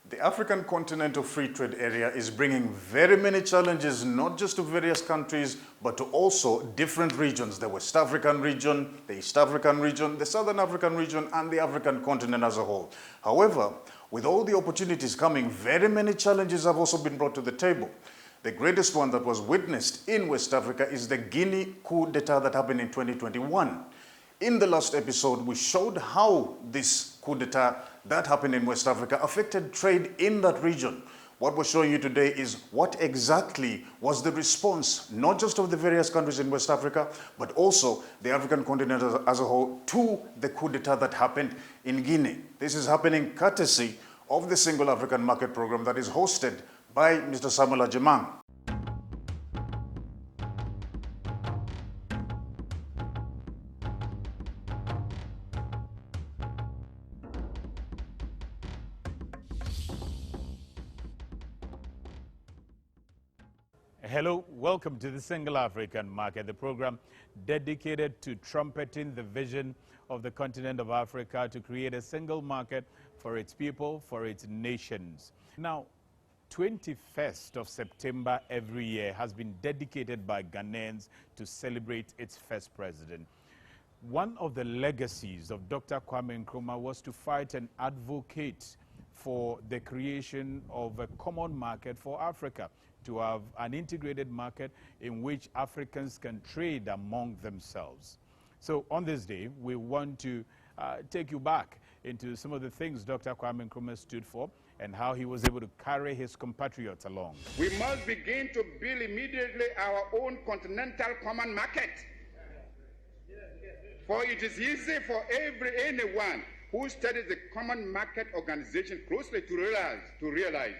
The African Continental Free Trade Area is bringing very many challenges, not just to various countries, but to also different regions. The West African region, the East African region, the Southern African region, and the African continent as a whole. However, with all the opportunities coming, very many challenges have also been brought to the table. The greatest one that was witnessed in West Africa is the Guinea coup d'etat that happened in 2021. In the last episode, we showed how this coup d'etat that happened in West Africa affected trade in that region. What we're showing you today is what exactly was the response, not just of the various countries in West Africa, but also the African continent as a whole to the coup d'etat that happened in Guinea. This is happening courtesy of the Single African Market Program that is hosted by Mr. Samuel Ajemang. Hello, welcome to the Single African Market, the program dedicated to trumpeting the vision of the continent of Africa to create a single market for its people, for its nations. Now, 21st of September every year has been dedicated by Ghanaians to celebrate its first president. One of the legacies of Dr. Kwame Nkrumah was to fight and advocate for the creation of a common market for Africa, to have an integrated market in which Africans can trade among themselves. So on this day, we want to take you back into some of the things Dr. Kwame Nkrumah stood for and how he was able to carry his compatriots along. We must begin to build immediately our own continental common market. For it is easy for anyone who studies the common market organization closely to realize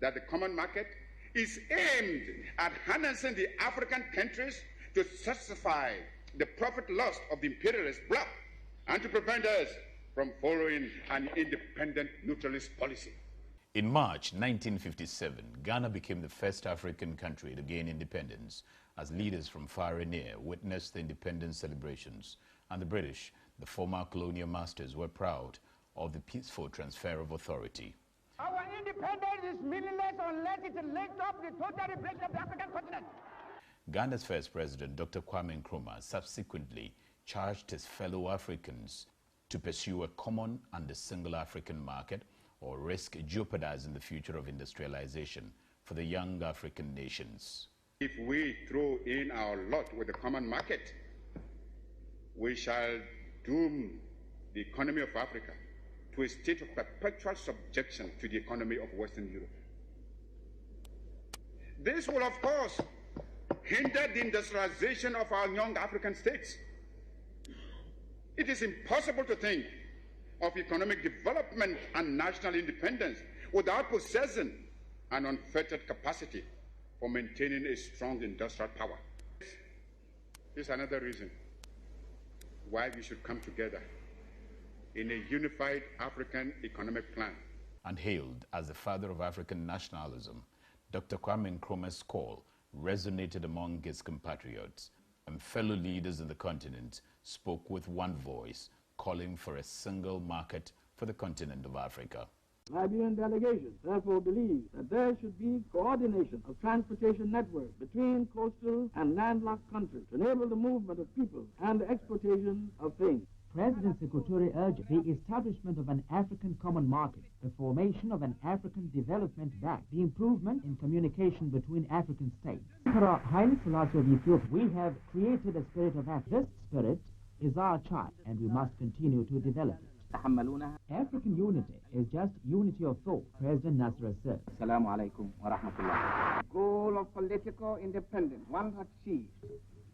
that the common market is aimed at harnessing the African countries to satisfy the profit lust of the imperialist bloc and to prevent us from following an independent neutralist policy. In March 1957, Ghana became the first African country to gain independence as leaders from far and near witnessed the independence celebrations, and the British, the former colonial masters, were proud of the peaceful transfer of authority. Our independence is meaningless unless it links up the total liberation of the African continent. Ghana's first president, Dr. Kwame Nkrumah, subsequently charged his fellow Africans to pursue a common and a single African market or risk jeopardizing the future of industrialization for the young African nations. If we throw in our lot with the common market, we shall doom the economy of Africa to a state of perpetual subjection to the economy of Western Europe. This will, of course, hinder the industrialization of our young African states. It is impossible to think of economic development and national independence without possessing an unfettered capacity for maintaining a strong industrial power. This is another reason why we should come together in a unified African economic plan. And hailed as the father of African nationalism, Dr. Kwame Nkrumah's call resonated among his compatriots, and fellow leaders in the continent spoke with one voice, calling for a single market for the continent of Africa. The Liberian delegation therefore believes that there should be coordination of transportation networks between coastal and landlocked countries to enable the movement of people and the exportation of things. President Sekou urged the establishment of an African common market, the formation of an African development bank, the improvement in communication between African states. Emperor Haile Selassie of Ethiopia, we have created a spirit of Africa. This spirit is our child, and we must continue to develop it. African unity is just unity of thought, President Nasser said. Assalamu alaikum wa rahmatullah. The goal of political independence, once achieved,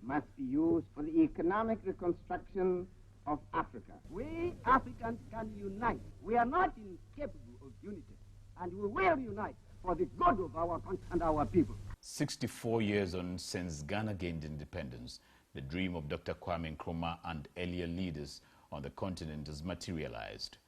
must be used for the economic reconstruction of Africa. We Africans can unite. We are not incapable of unity, and we will unite for the good of our country and our people. 64 years on since Ghana gained independence, the dream of Dr. Kwame Nkrumah and earlier leaders on the continent has materialized.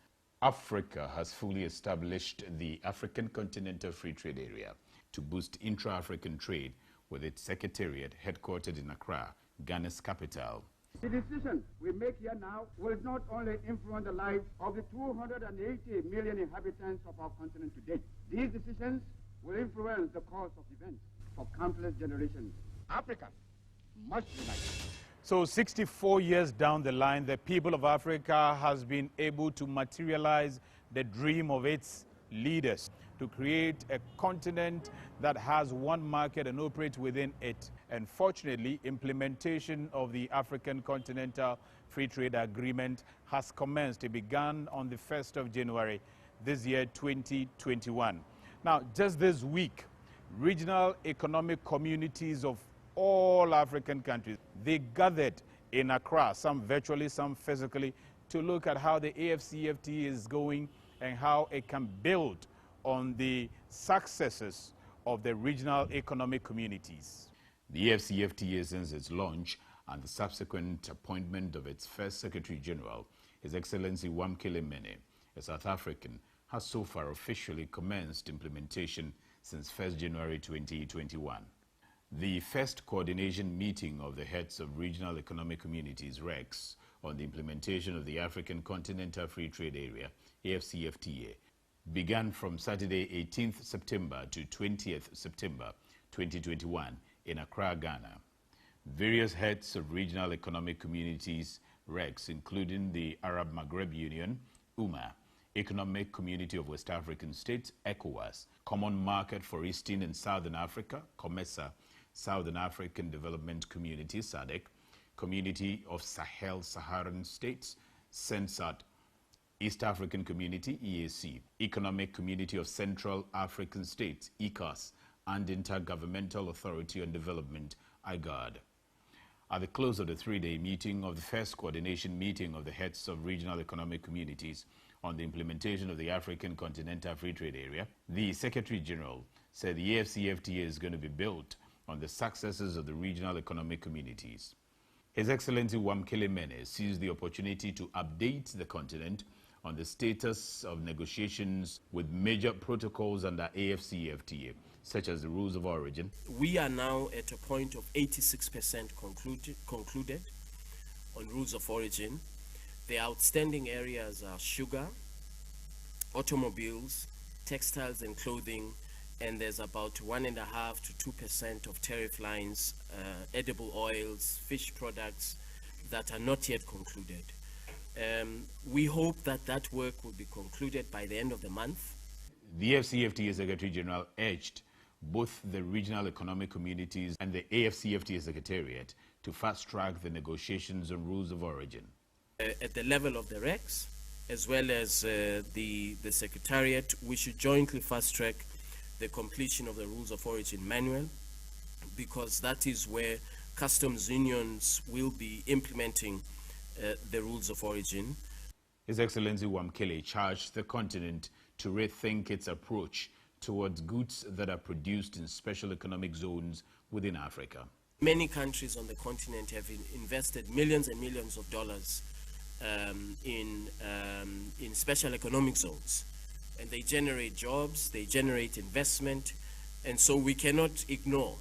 Africa has fully established the African Continental Free Trade Area to boost intra-African trade with its secretariat headquartered in Accra, Ghana's capital. The decisions we make here now will not only influence the lives of the 280 million inhabitants of our continent today. These decisions will influence the course of events for countless generations. Africa must unite. So 64 years down the line, the people of Africa has been able to materialize the dream of its leaders to create a continent that has one market and operates within it. And fortunately, implementation of the African Continental Free Trade Agreement has commenced. It began on the 1st of January this year, 2021. Now, just this week, regional economic communities of all African countries, they gathered in Accra, some virtually, some physically, to look at how the AfCFTA is going and how it can build on the successes of the regional economic communities. The AfCFTA, since its launch and the subsequent appointment of its first Secretary General, His Excellency Wamkele Mene, a South African, has so far officially commenced implementation since 1st January 2021. The first coordination meeting of the heads of regional economic communities, RECs, on the implementation of the African Continental Free Trade Area, AfCFTA, began from Saturday 18th September to 20th September 2021 in Accra, Ghana. Various heads of regional economic communities, RECs, including the Arab Maghreb Union, UMA, Economic Community of West African States, ECOWAS, Common Market for Eastern and Southern Africa, COMESA, Southern African Development Community, SADC, Community of Sahel-Saharan States, CENSAT, East African Community, EAC, Economic Community of Central African States, ECAS, and Intergovernmental Authority on Development, IGAD. At the close of the three-day meeting of the first coordination meeting of the heads of regional economic communities on the implementation of the African Continental Free Trade Area, the Secretary General said the AfCFTA is going to be built on the successes of the regional economic communities. His Excellency Wamkele Mene seized the opportunity to update the continent on the status of negotiations with major protocols under AfCFTA, such as the rules of origin. We are now at a point of 86% concluded on rules of origin. The outstanding areas are sugar, automobiles, textiles and clothing, and there's about 1.5% to 2% of tariff lines, edible oils, fish products that are not yet concluded. We hope that that work will be concluded by the end of the month. The AfCFTA Secretary General urged both the regional economic communities and the AfCFTA Secretariat to fast-track the negotiations on rules of origin. At the level of the RECs, as well as the Secretariat, we should jointly fast-track the completion of the rules of origin manual, because that is where customs unions will be implementing the rules of origin. His Excellency Wamkele charged the continent to rethink its approach towards goods that are produced in special economic zones within Africa. Many countries on the continent have invested millions and millions of dollars in special economic zones. And they generate jobs, they generate investment, and so we cannot ignore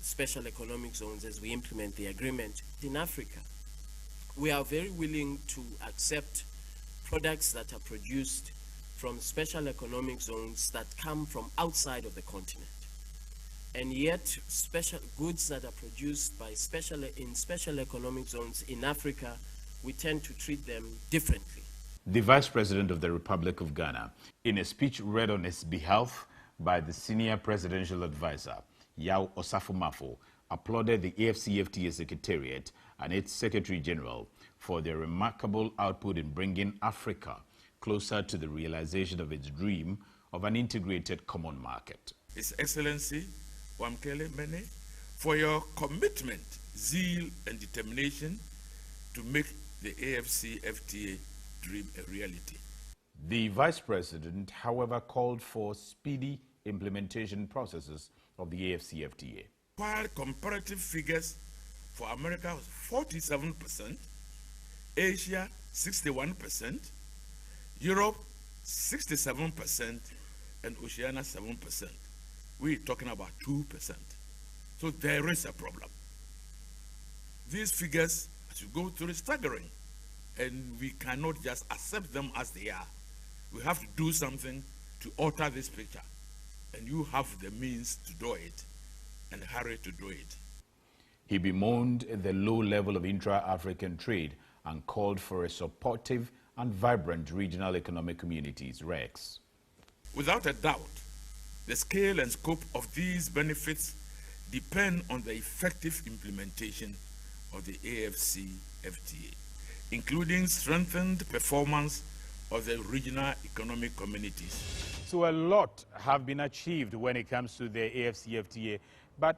special economic zones as we implement the agreement. In Africa, we are very willing to accept products that are produced from special economic zones that come from outside of the continent. And yet, special goods that are produced by in special economic zones in Africa, we tend to treat them differently. The Vice President of the Republic of Ghana, in a speech read on his behalf by the Senior Presidential Advisor, Yao Osafo-Mafo, applauded the AfCFTA Secretariat and its Secretary General for their remarkable output in bringing Africa closer to the realization of its dream of an integrated common market. His Excellency Wamkele Mene, for your commitment, zeal and determination to make the AfCFTA dream a reality. The Vice President, however, called for speedy implementation processes of the AfCFTA. While comparative figures for America was 47%, Asia 61%, Europe 67%, and Oceania 7%. We're talking about 2%. So there is a problem. These figures, as you go through, is staggering. And we cannot just accept them as they are. We have to do something to alter this picture. And you have the means to do it, and hurry to do it. He bemoaned the low level of intra-African trade and called for a supportive and vibrant regional economic communities, RECs. Without a doubt, the scale and scope of these benefits depend on the effective implementation of the AfCFTA, including strengthened performance of the regional economic communities. So a lot have been achieved when it comes to the AfCFTA, but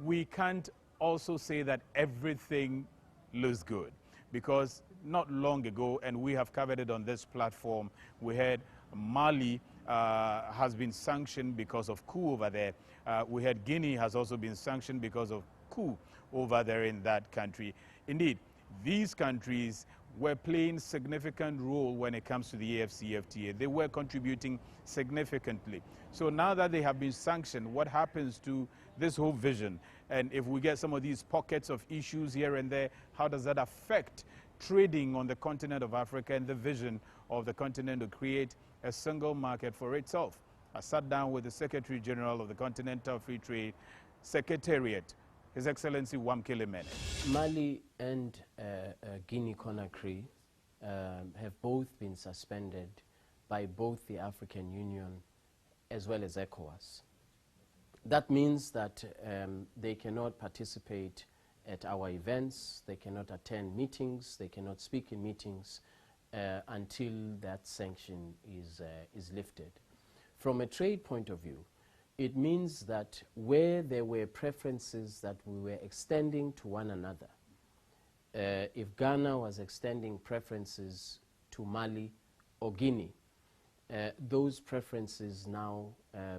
we can't also say that everything looks good, because not long ago, and we have covered it on this platform, we heard Mali has been sanctioned because of coup over there. We heard Guinea has also been sanctioned because of coup over there in that country. Indeed, these countries were playing significant role when it comes to the AfCFTA. They were contributing significantly. So now that they have been sanctioned, what happens to this whole vision? And if we get some of these pockets of issues here and there, how does that affect trading on the continent of Africa and the vision of the continent to create a single market for itself? I sat down with the Secretary General of the Continental Free Trade Secretariat, His Excellency Wamkele Mene. Mali and Guinea-Conakry have both been suspended by both the African Union as well as ECOWAS. That means that they cannot participate at our events, they cannot attend meetings, they cannot speak in meetings until that sanction is lifted. From a trade point of view, it means that where there were preferences that we were extending to one another, if Ghana was extending preferences to Mali or Guinea, those preferences now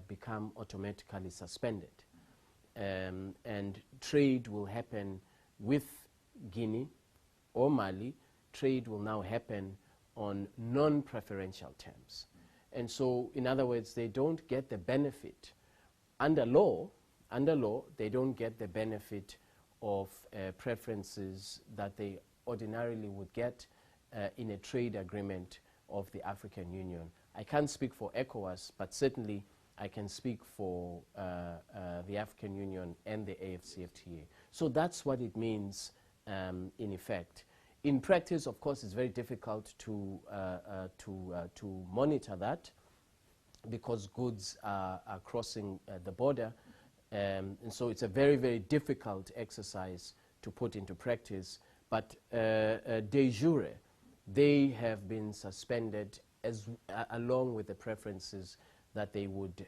become automatically suspended. And trade will happen with Guinea or Mali. Trade will now happen on non-preferential terms. And so, in other words, they don't get the benefit. Under law, they don't get the benefit of preferences that they ordinarily would get in a trade agreement of the African Union. I can't speak for ECOWAS, but certainly I can speak for the African Union and the AfCFTA. So that's what it means in effect. In practice, of course, it's very difficult to monitor that because goods are crossing the border. And so it's a very, very difficult exercise to put into practice. But de jure, they have been suspended along with the preferences that they would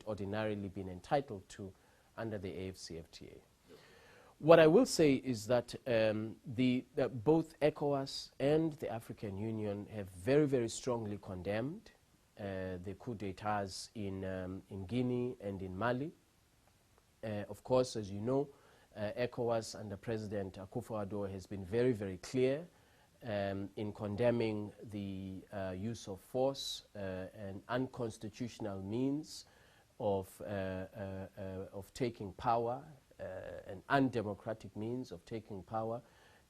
ordinarily be entitled to under the AfCFTA. What I will say is that both ECOWAS and the African Union have very, very strongly condemned the coup d'etats in Guinea and in Mali. Of course, as you know, ECOWAS under President Akufo-Addo has been very, very clear in condemning the use of force and unconstitutional means of taking power, and undemocratic means of taking power.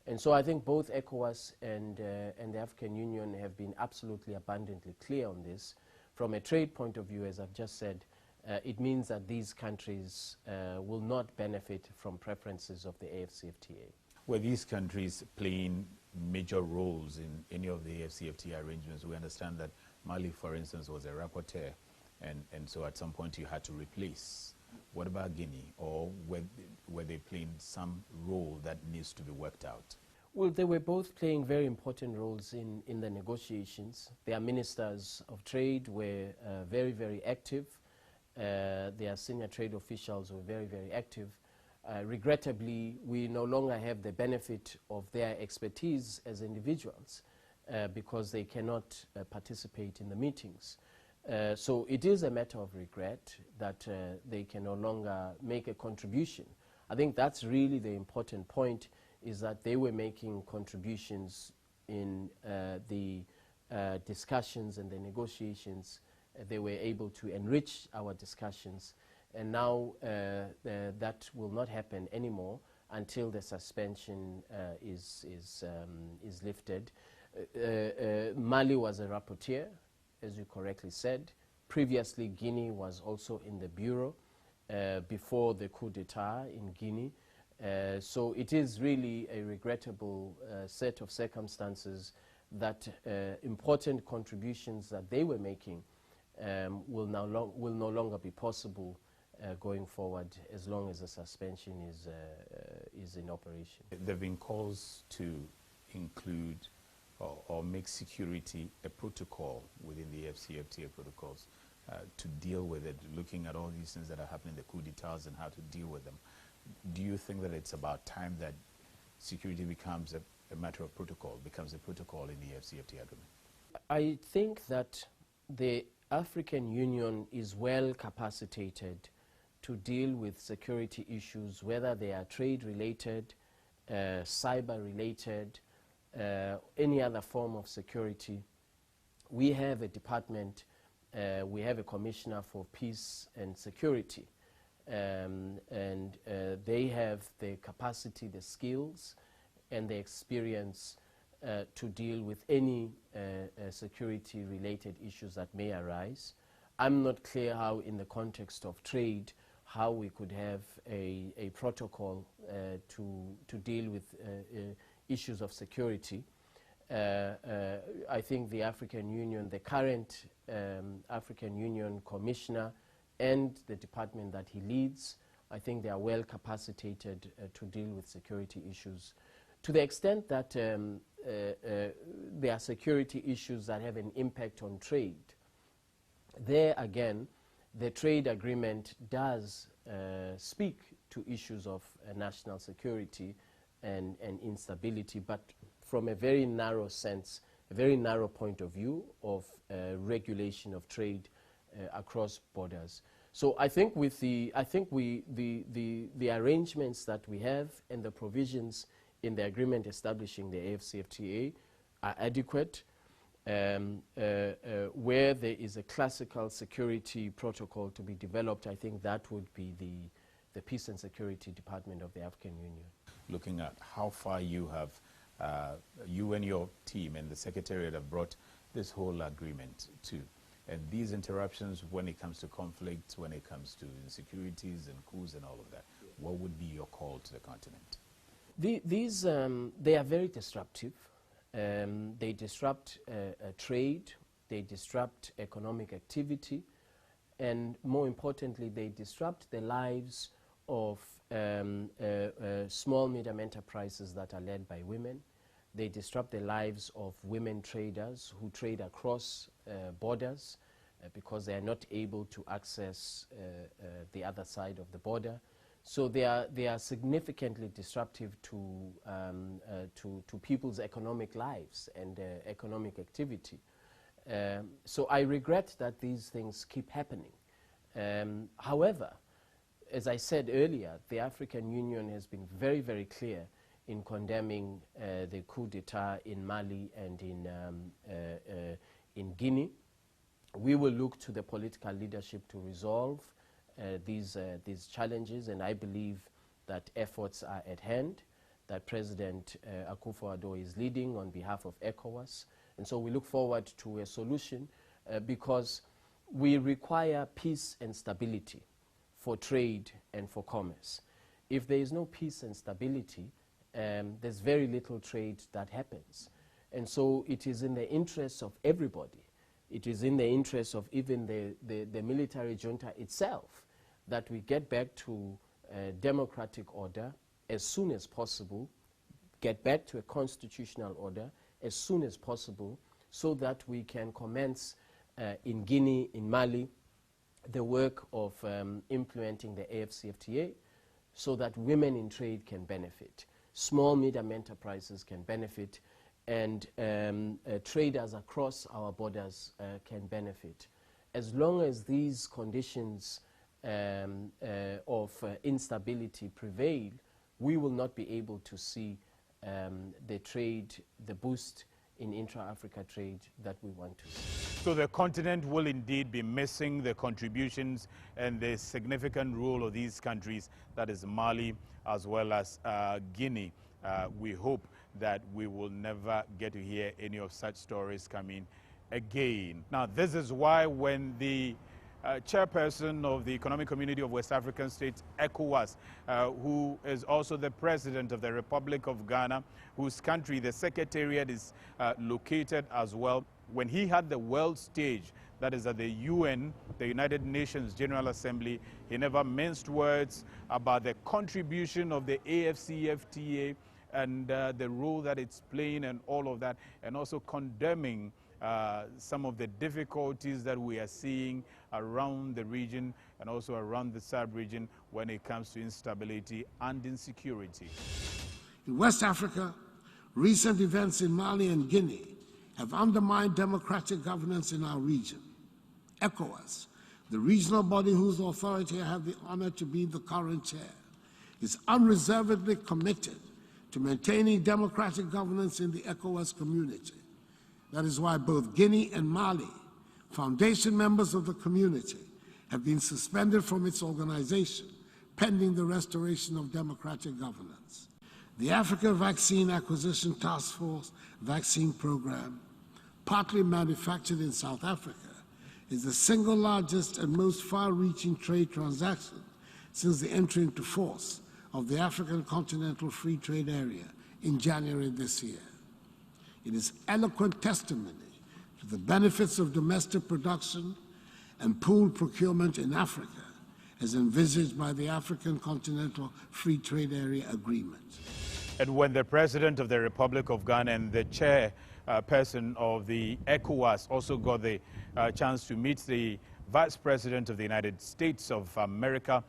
And so I think both ECOWAS and the African Union have been absolutely abundantly clear on this. From a trade point of view, as I've just said, it means that these countries will not benefit from preferences of the AfCFTA. Were these countries playing major roles in any of the AfCFTA arrangements? We understand that Mali, for instance, was a rapporteur, and so at some point you had to replace. What about Guinea, or were they playing some role that needs to be worked out? Well, they were both playing very important roles in the negotiations. Their ministers of trade were very, very active. Their senior trade officials were very, very active. Regrettably, we no longer have the benefit of their expertise as individuals because they cannot participate in the meetings. So it is a matter of regret that they can no longer make a contribution. I think that's really the important point, is that they were making contributions in the discussions and the negotiations. They were able to enrich our discussions, and now that will not happen anymore until the suspension is lifted. Mali was a rapporteur, as you correctly said. Previously, Guinea was also in the bureau before the coup d'etat in Guinea. So it is really a regrettable set of circumstances that important contributions that they were making will no longer be possible going forward as long as the suspension is in operation. There have been calls to include or make security a protocol within the AfCFTA protocols to deal with it, looking at all these things that are happening, the coup d'etats and how to deal with them. Do you think that it's about time that security becomes a matter of protocol, becomes a protocol in the AfCFTA agreement? I think that the African Union is well capacitated to deal with security issues, whether they are trade-related, cyber-related, any other form of security. We have a department, we have a commissioner for peace and security, and they have the capacity, the skills, and the experience to deal with any security-related issues that may arise. I'm not clear how, in the context of trade, how we could have a protocol to deal with issues of security. I think the African Union, the current African Union Commissioner and the department that he leads, I think they are well capacitated to deal with security issues. To the extent that there are security issues that have an impact on trade, there again, the trade agreement does speak to issues of national security and instability, but from a very narrow sense, a very narrow point of view of regulation of trade across borders. So I think with the arrangements that we have and the provisions in the agreement establishing the AfCFTA are adequate. Where there is a classical security protocol to be developed, I think that would be the Peace and Security Department of the African Union. Looking at how far you have, you and your team and the Secretariat have brought this whole agreement to, and these interruptions when it comes to conflicts, when it comes to insecurities and coups and all of that, what would be your call to the continent? These, they are very disruptive. They disrupt trade, they disrupt economic activity, and more importantly, they disrupt the lives of small, medium enterprises that are led by women. They disrupt the lives of women traders who trade across borders because they are not able to access the other side of the border. So they are significantly disruptive to people's economic lives and economic activity. So I regret that these things keep happening. However, as I said earlier, the African Union has been very, very clear in condemning the coup d'etat in Mali and in Guinea. We will look to the political leadership to resolve these challenges, and I believe that efforts are at hand, that President Akufo-Addo is leading on behalf of ECOWAS. And so we look forward to a solution because we require peace and stability for trade and for commerce. If there is no peace and stability, there's very little trade that happens. And so it is in the interests of everybody. It is in the interest of even the military junta itself that we get back to democratic order as soon as possible, get back to a constitutional order as soon as possible, so that we can commence in Guinea, in Mali, the work of implementing the AfCFTA, so that women in trade can benefit, small, medium enterprises can benefit, and traders across our borders can benefit. As long as these conditions of instability prevail, we will not be able to see the trade, the boost in intra-Africa trade that we want to. So the continent will indeed be missing the contributions and the significant role of these countries, that is Mali as well as Guinea. We hope that we will never get to hear any of such stories coming again. Now, this is why when the chairperson of the Economic Community of West African States, ECOWAS, who is also the president of the Republic of Ghana, whose country the secretariat is located as well, when he had the world stage, that is at the UN, the United Nations General Assembly, he never minced words about the contribution of the AfCFTA and the role that it's playing and all of that, and also condemning some of the difficulties that we are seeing around the region and also around the sub-region when it comes to instability and insecurity. In West Africa, recent events in Mali and Guinea have undermined democratic governance in our region. ECOWAS, the regional body whose authority I have the honor to be the current chair, is unreservedly committed to maintaining democratic governance in the ECOWAS community. That is why both Guinea and Mali, foundation members of the community, have been suspended from its organization pending the restoration of democratic governance. The Africa Vaccine Acquisition Task Force vaccine program, partly manufactured in South Africa, is the single largest and most far-reaching trade transaction since the entry into force of the African Continental Free Trade Area in January this year. It is eloquent testimony to the benefits of domestic production and pooled procurement in Africa as envisaged by the African Continental Free Trade Area Agreement. And when the President of the Republic of Ghana and the chairperson of the ECOWAS also got the chance to meet the Vice President of the United States of America,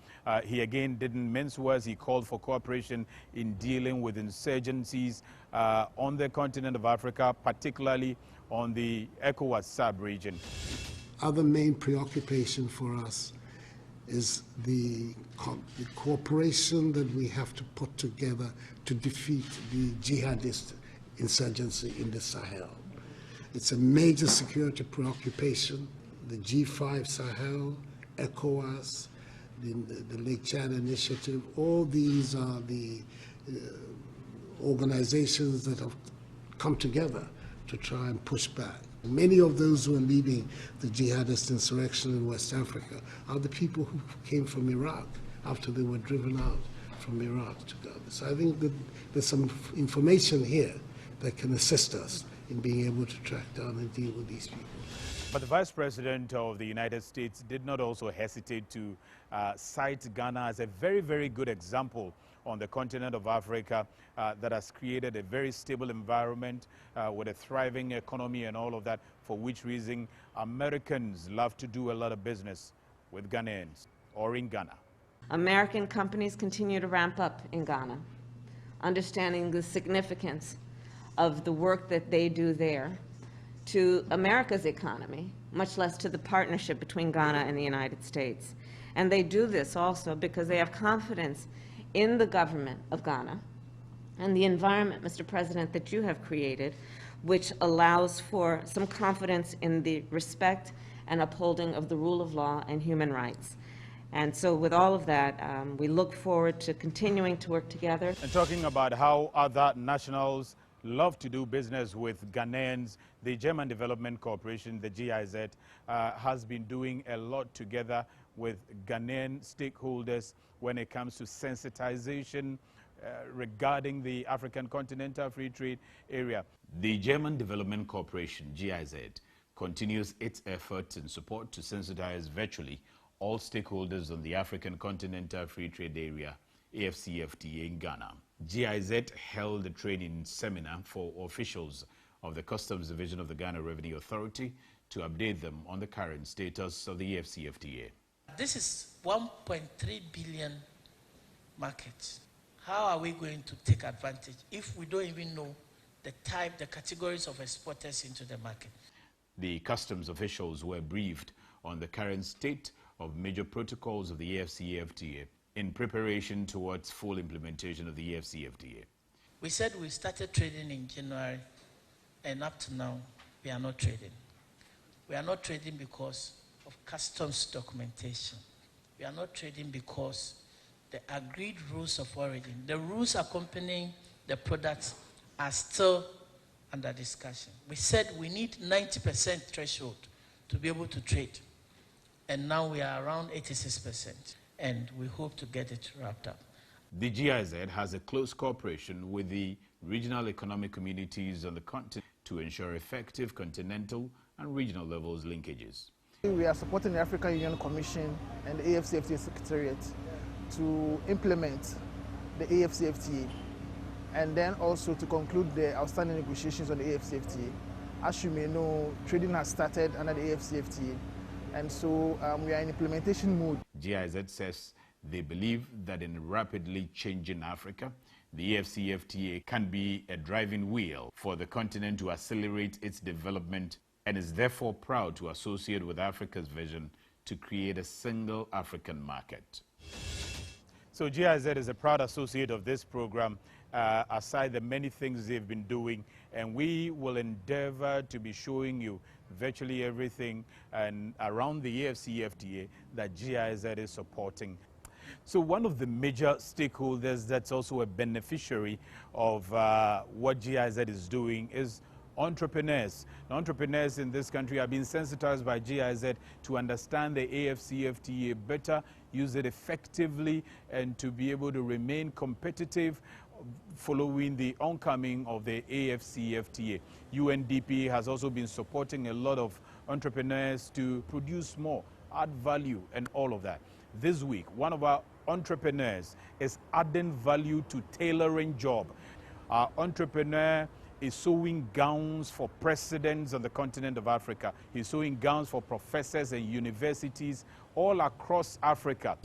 he again didn't mince words. He called for cooperation in dealing with insurgencies on the continent of Africa, particularly on the ECOWAS sub-region. Other main preoccupation for us is the cooperation that we have to put together to defeat the jihadist insurgency in the Sahel. It's a major security preoccupation. The G5 Sahel, ECOWAS, the Lake Chad Initiative, all these are the organizations that have come together to try and push back. Many of those who are leading the jihadist insurrection in West Africa are the people who came from Iraq after they were driven out from Iraq to Ghana. So I think that there's some information here that can assist us in being able to track down and deal with these people. But the Vice President of the United States did not also hesitate to cite Ghana as a very, very good example on the continent of Africa that has created a very stable environment with a thriving economy and all of that, for which reason Americans love to do a lot of business with Ghanaians or in Ghana. American companies continue to ramp up in Ghana, understanding the significance of the work that they do there to America's economy, much less to the partnership between Ghana and the United States. And they do this also because they have confidence in the government of Ghana and the environment, Mr. President, that you have created, which allows for some confidence in the respect and upholding of the rule of law and human rights. And so with all of that, we look forward to continuing to work together. And talking about how other nationals love to do business with Ghanaians, the German Development Corporation, the GIZ, has been doing a lot together with Ghanaian stakeholders when it comes to sensitization regarding the African Continental Free Trade Area. The German Development Corporation, GIZ, continues its efforts and support to sensitize virtually all stakeholders on the African Continental Free Trade Area, AfCFTA, in Ghana. GIZ held a training seminar for officials of the Customs Division of the Ghana Revenue Authority to update them on the current status of the AfCFTA. This is 1.3 billion market. How are we going to take advantage if we don't even know the type, the categories of exporters into the market? The customs officials were briefed on the current state of major protocols of the AfCFTA in preparation towards full implementation of the AfCFTA. We said we started trading in January and up to now, we are not trading. We are not trading because of customs documentation. We are not trading because the agreed rules of origin, the rules accompanying the products are still under discussion. We said we need 90% threshold to be able to trade. And now we are around 86%. And we hope to get it wrapped up. The GIZ has a close cooperation with the regional economic communities on the continent to ensure effective continental and regional levels linkages. We are supporting the African Union Commission and the AfCFTA Secretariat to implement the AfCFTA and then also to conclude the outstanding negotiations on the AfCFTA. As you may know, trading has started under the AfCFTA, and so we are in implementation mode. GIZ says they believe that in rapidly changing Africa, the AfCFTA can be a driving wheel for the continent to accelerate its development, and is therefore proud to associate with Africa's vision to create a single African market. So GIZ is a proud associate of this program, aside the many things they've been doing, and we will endeavor to be showing you virtually everything and around the AfCFTA that GIZ is supporting. So one of the major stakeholders that's also a beneficiary of what GIZ is doing is entrepreneurs. The entrepreneurs in this country have been sensitized by GIZ to understand the AfCFTA better, use it effectively, and to be able to remain competitive following the oncoming of the AfCFTA. UNDP has also been supporting a lot of entrepreneurs to produce more, add value, and all of that. This week, one of our entrepreneurs is adding value to tailoring job. Our entrepreneur is sewing gowns for presidents on the continent of Africa. He's sewing gowns for professors and universities all across Africa.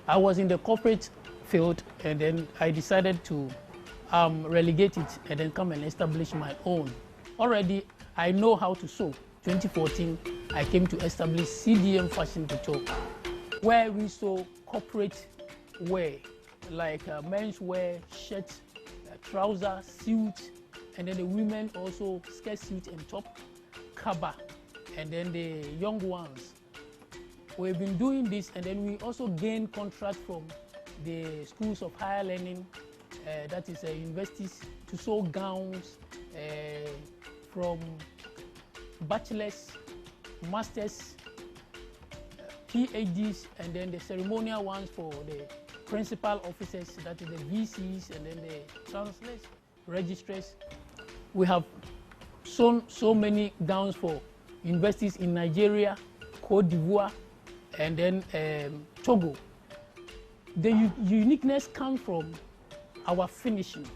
I was in the corporate field, and then I decided to relegate it and then come and establish my own. Already, I know how to sew. 2014, I came to establish CDM Fashion Couture, where we sew corporate wear, like men's wear, shirts, trousers, suits, and then the women also skirt, suit and top, kaba, and then the young ones. We've been doing this, and then we also gain contract from the schools of higher learning, that is universities, to sew gowns from bachelors, masters, PhDs, and then the ceremonial ones for the principal officers, that is the VCs, and then the translators, registrars. We have sewn so many gowns for universities in Nigeria, Cote d'Ivoire, and then Togo. The uniqueness comes from our finishing.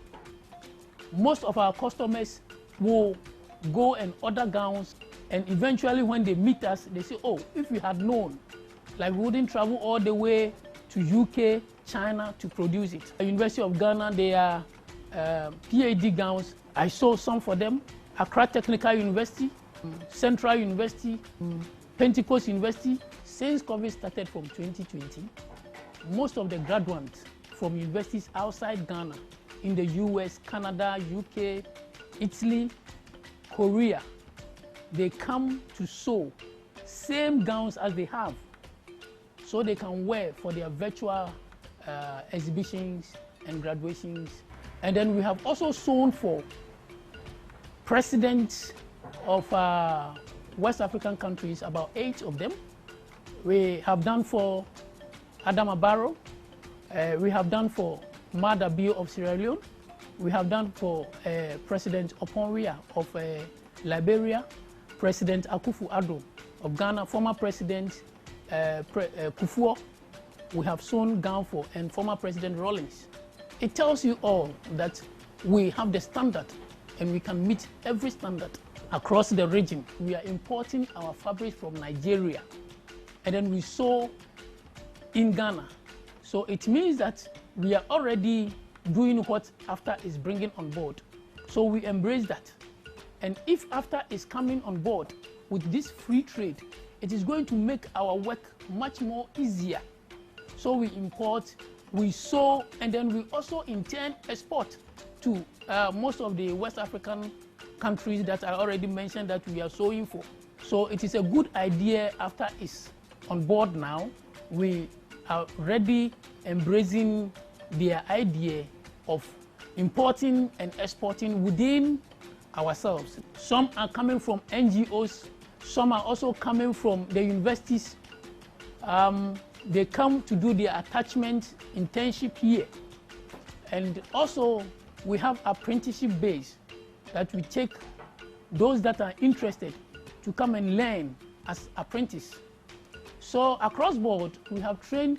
Most of our customers will go and order gowns, and eventually when they meet us, they say, oh, if we had known, like we wouldn't travel all the way to UK, China to produce it. The University of Ghana, they are PhD gowns. I saw some for them. Accra Technical University, Central University, Pentecost University. Since COVID started from 2020, most of the graduates from universities outside Ghana, in the US, Canada, UK, Italy, Korea, they come to sew same gowns as they have, so they can wear for their virtual exhibitions and graduations. And then we have also sewn for presidents of West African countries, about 8 of them. We have done for Adama Barrow. We have done for Mada Bio of Sierra Leone. We have done for President Oponria of Liberia, President Akufo-Addo of Ghana, former President Kufuor. We have sewn gown for, and former President Rawlings. It tells you all that we have the standard and we can meet every standard across the region. We are importing our fabrics from Nigeria, and then we sew in Ghana. So it means that we are already doing what AfCFTA is bringing on board. So we embrace that. And if AfCFTA is coming on board with this free trade, it is going to make our work much more easier. So we import, we sow, and then we also in turn export to most of the West African countries that I already mentioned that we are sowing for. So it is a good idea after it's on board now. We are already embracing their idea of importing and exporting within ourselves. Some are coming from NGOs, some are also coming from the universities. They come to do their attachment internship here. And also we have apprenticeship base that we take those that are interested to come and learn as apprentices. So across board, we have trained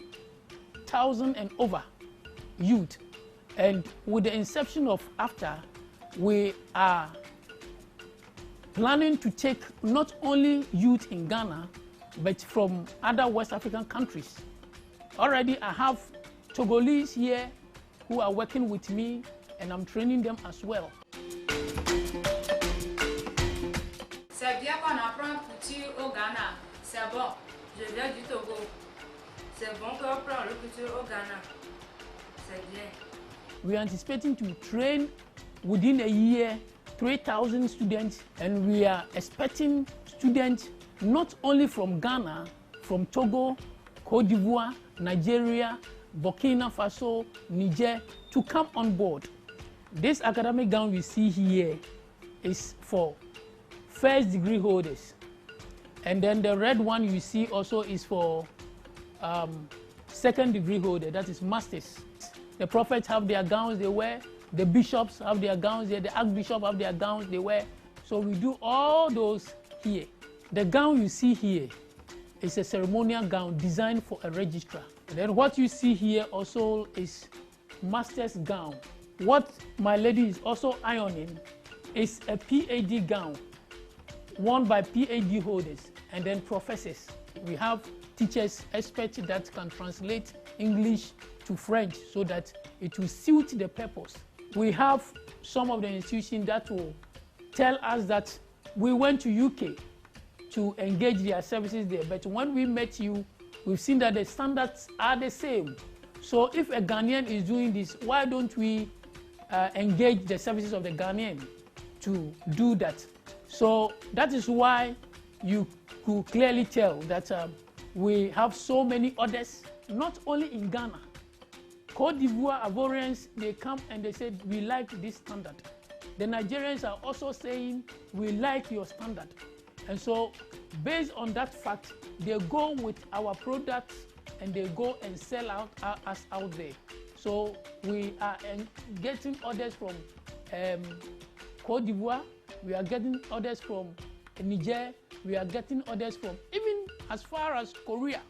1,000 and over youth. And with the inception of AfCFTA, we are planning to take not only youth in Ghana, but from other West African countries. Already I have Togolese here who are working with me, and I'm training them as well. C'est bien qu'on apprend couture au Ghana. C'est bon. Je viens du Togo. C'est bon qu'on apprend le couture au Ghana. C'est bien. We are anticipating to train within a year 3,000 students, and we are expecting students not only from Ghana, from Togo, Cote d'Ivoire, Nigeria, Burkina Faso, Niger to come on board. This academic gown we see here is for first degree holders, and then the red one you see also is for second degree holder, that is masters. The prophets have their gowns they wear, the bishops have their gowns there, the archbishop have their gowns they wear. So we do all those here. The gown you see here is a ceremonial gown designed for a registrar. And then what you see here also is master's gown. What my lady is also ironing is a PhD gown worn by PhD holders and then professors. We have teachers, experts that can translate English to French so that it will suit the purpose. We have some of the institutions that will tell us that we went to UK to engage their services there, but when we met you, we've seen that the standards are the same. So if a Ghanaian is doing this, why don't we engage the services of the Ghanaian to do that? So that is why you could clearly tell that we have so many others, not only in Ghana. Cote d'Ivoire Ivorians, they come and they say, we like this standard. The Nigerians are also saying, we like your standard. And so based on that fact, they go with our products and they go and sell us out there. So we are getting orders from Cote d'Ivoire, we are getting orders from Niger, we are getting orders from even as far as Korea.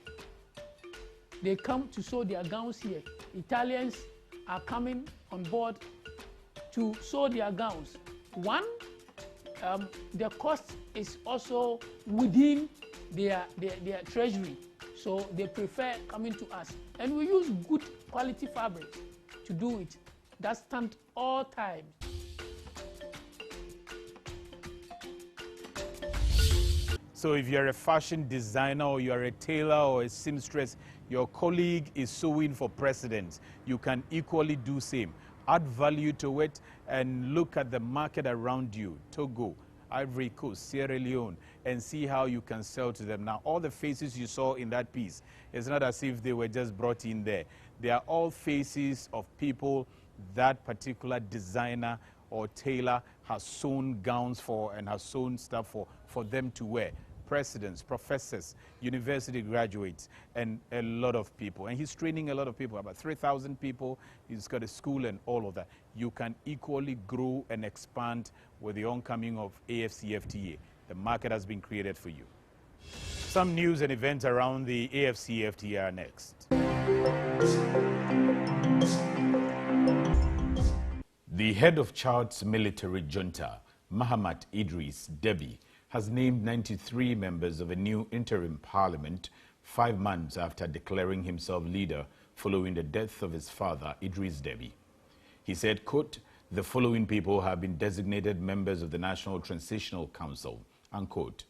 They come to sew their gowns here. Italians are coming on board to sew their gowns. One, the cost is also within their treasury, so they prefer coming to us. And we use good quality fabric to do it. That stands all times. So if you're a fashion designer or you're a tailor or a seamstress, your colleague is sewing for president, you can equally do same. Add value to it and look at the market around you, Togo, Ivory Coast, Sierra Leone, and see how you can sell to them. Now, all the faces you saw in that piece, it's not as if they were just brought in there. They are all faces of people that particular designer or tailor has sewn gowns for and has sewn stuff for them to wear. Presidents, professors, university graduates, and a lot of people. And he's training a lot of people, about 3,000 people. He's got a school and all of that. You can equally grow and expand with the oncoming of AfCFTA. The market has been created for you. Some news and events around the AfCFTA are next. The head of Chad's military junta, Mahamat Idris Deby, has named 93 members of a new interim parliament 5 months after declaring himself leader following the death of his father, Idris Deby. He said, quote, the following people have been designated members of the National Transitional Council, unquote.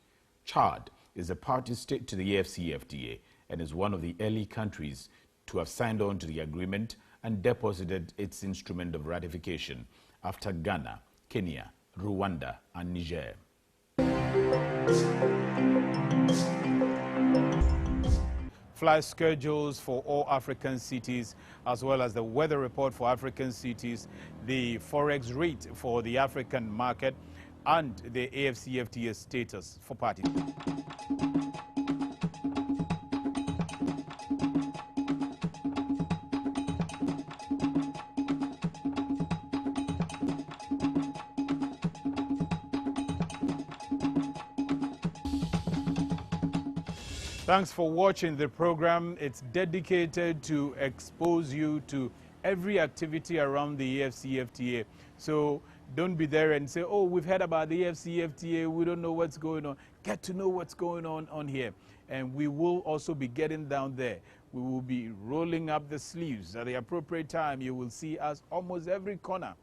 Chad is a party state to the AfCFTA and is one of the early countries to have signed on to the agreement and deposited its instrument of ratification after Ghana, Kenya, Rwanda, and Niger. Flight schedules for all African cities, as well as the weather report for African cities, the forex rate for the African market, and the AfCFTA status for parties. Thanks for watching the program. It's dedicated to expose you to every activity around the AfCFTA. So don't be there and say, oh, we've heard about the AfCFTA, we don't know what's going on. Get to know what's going on here. And we will also be getting down there. We will be rolling up the sleeves. At the appropriate time, you will see us almost every corner.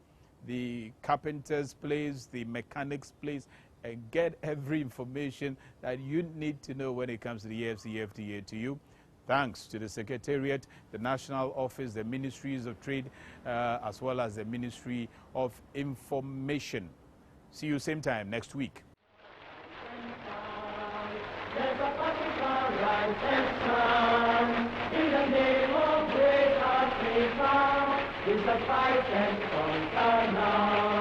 The carpenter's place, the mechanic's place, and get every information that you need to know when it comes to the AfCFTA to you. Thanks to the Secretariat, the National Office, the Ministries of Trade, as well as the Ministry of Information. See you same time next week. In the name of great Africa, is the fight and conquer now.